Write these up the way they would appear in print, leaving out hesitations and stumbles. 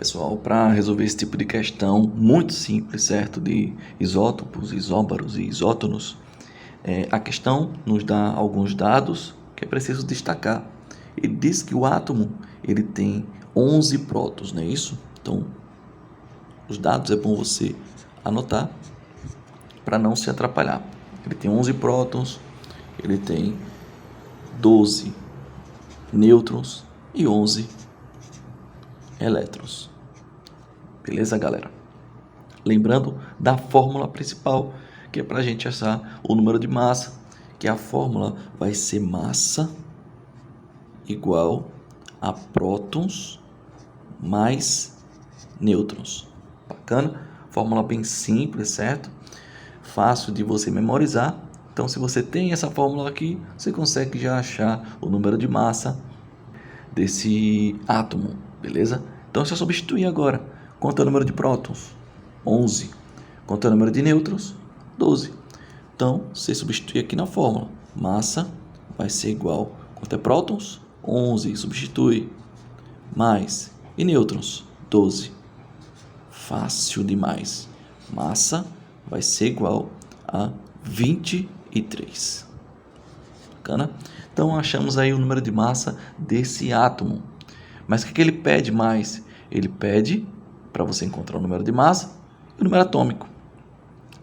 pessoal, para resolver esse tipo de questão muito simples, certo? De isótopos, isóbaros e isótonos, a questão nos dá alguns dados que é preciso destacar. Ele diz que o átomo ele tem 11 prótons, não é isso? Então, os dados é bom você anotar para não se atrapalhar. Ele tem 11 prótons, ele tem 12 nêutrons e 11 elétrons. Beleza, galera? Lembrando da fórmula principal, que é para a gente achar o número de massa, que a fórmula vai ser massa igual a prótons mais nêutrons. Bacana? Fórmula bem simples, certo? Fácil de você memorizar. Então, se você tem essa fórmula aqui, você consegue já achar o número de massa desse átomo, beleza? Então, é só substituir agora. Quanto é o número de prótons? 11. Quanto é o número de nêutrons? 12. Então, você substitui aqui na fórmula. Massa vai ser igual... Quanto é prótons? 11. Substitui. Mais. E nêutrons? 12. Fácil demais. Massa vai ser igual a 23. Bacana? Então, achamos aí o número de massa desse átomo. Mas o que ele pede mais? Ele pede para você encontrar o número de massa e o número atômico.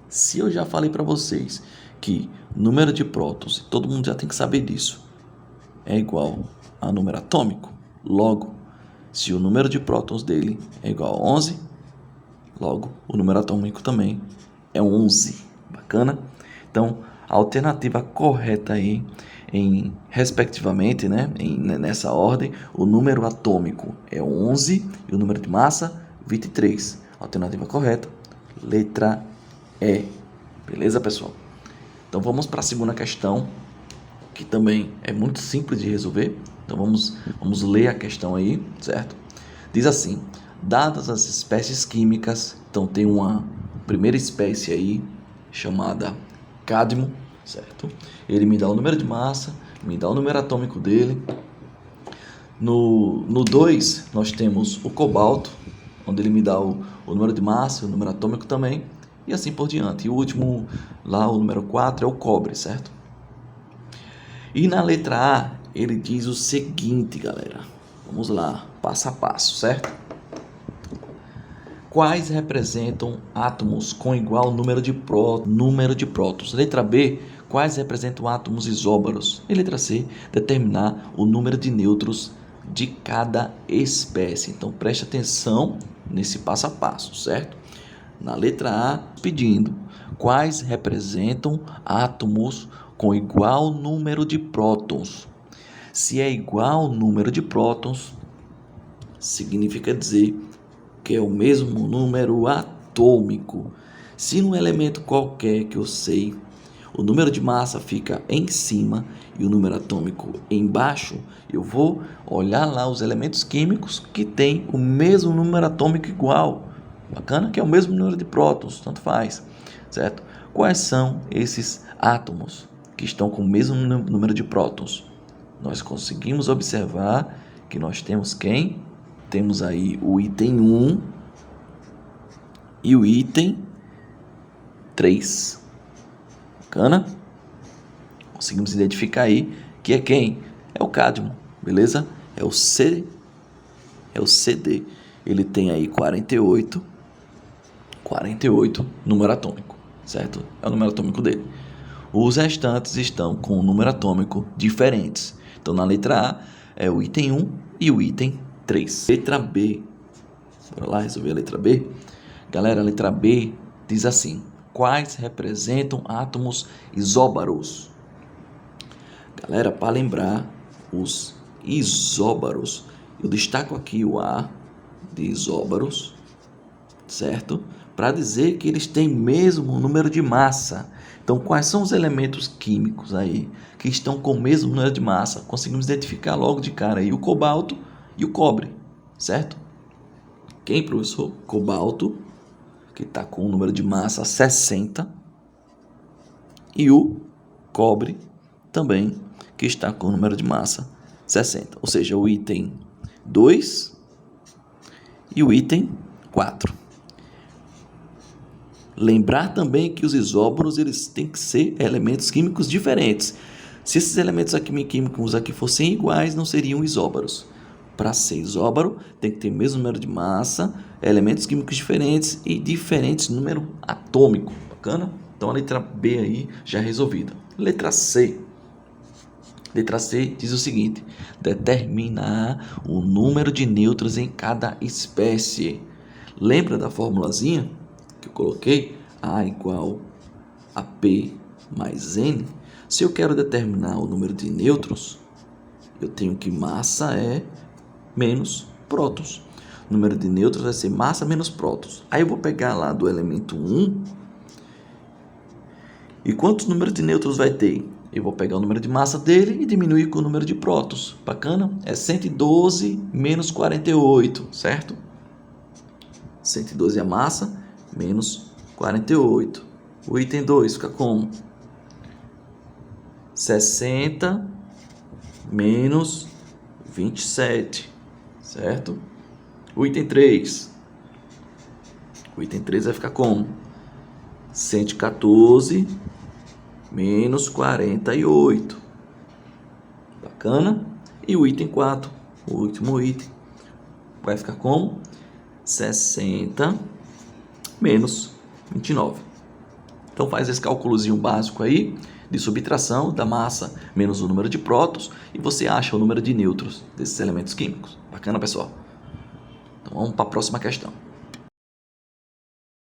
Se eu já falei para vocês que número de prótons, todo mundo já tem que saber disso, é igual a número atômico, logo, se o número de prótons dele é igual a 11, logo, o número atômico também é 11. Bacana? Então, a alternativa correta aí, respectivamente, nessa ordem, o número atômico é 11 e o número de massa, 23. Alternativa correta, letra E. Beleza, pessoal? Então, vamos para a segunda questão, que também é muito simples de resolver. Então, vamos ler a questão aí, certo? Diz assim: dadas as espécies químicas, então tem uma primeira espécie aí, chamada cádmio, certo? Ele me dá o número de massa, me dá o número atômico dele. No 2, nós temos o cobalto, onde ele me dá o número de massa, o número atômico também, e assim por diante. E o último, lá, o número 4, é o cobre, certo? E na letra A, ele diz o seguinte, galera. Vamos lá, passo a passo, certo? Quais representam átomos com igual número de prótons? Letra B, quais representam átomos isóbaros? E letra C, determinar o número de nêutrons de cada espécie. Então, preste atenção nesse passo a passo, certo? Na letra A, pedindo quais representam átomos com igual número de prótons. Se é igual número de prótons, significa dizer que é o mesmo número atômico. Se num elemento qualquer que eu sei, o número de massa fica em cima e o número atômico embaixo, eu vou olhar lá os elementos químicos que têm o mesmo número atômico igual. Bacana? Que é o mesmo número de prótons, tanto faz, certo? Quais são esses átomos que estão com o mesmo número de prótons? Nós conseguimos observar que nós temos quem? Temos aí o item 1 e o item 3. Bacana? Conseguimos identificar aí que é quem? É o cádmio, beleza? É o CD. Ele tem aí 48 número atômico, certo? É o número atômico dele. Os restantes estão com um número atômico diferentes. Então, na letra A é o item 1 e o item 3. Letra B. Bora lá resolver a letra B? Galera, a letra B diz assim: quais representam átomos isóbaros? Galera, para lembrar os isóbaros, eu destaco aqui o A de isóbaros, certo? Para dizer que eles têm mesmo número de massa. Então, quais são os elementos químicos aí que estão com o mesmo número de massa? Conseguimos identificar logo de cara aí o cobalto e o cobre, certo? Quem, professor? Cobalto, que está com o número de massa 60, e o cobre também, que está com o número de massa 60. Ou seja, o item 2 E o item 4. Lembrar também que os isóbaros eles têm que ser elementos químicos diferentes. Se esses elementos químicos aqui fossem iguais, não seriam isóbaros. Para ser isóbaro, tem que ter o mesmo número de massa, elementos químicos diferentes e diferentes número atômico. Bacana? Então a letra B aí já é resolvida. Letra C. Letra C diz o seguinte: determinar o número de nêutrons em cada espécie. Lembra da formulazinha que eu coloquei? A igual a P mais N. Se eu quero determinar o número de nêutrons, eu tenho que massa é menos prótons. O número de nêutrons vai ser massa menos prótons. Aí eu vou pegar lá do elemento 1. E quantos números de nêutrons vai ter? Eu vou pegar o número de massa dele e diminuir com o número de prótons. Bacana? É 112 menos 48, certo? 112 é a massa, menos 48. O item 2 fica como? 60 menos 27, certo? O item 3. O item 3 vai ficar como? 114 menos 48. Bacana? E o item 4, o último item, vai ficar como? 60 menos 29. Então faz esse cálculozinho básico aí de subtração da massa menos o número de prótons e você acha o número de nêutrons desses elementos químicos. Bacana, pessoal? Então vamos para a próxima questão.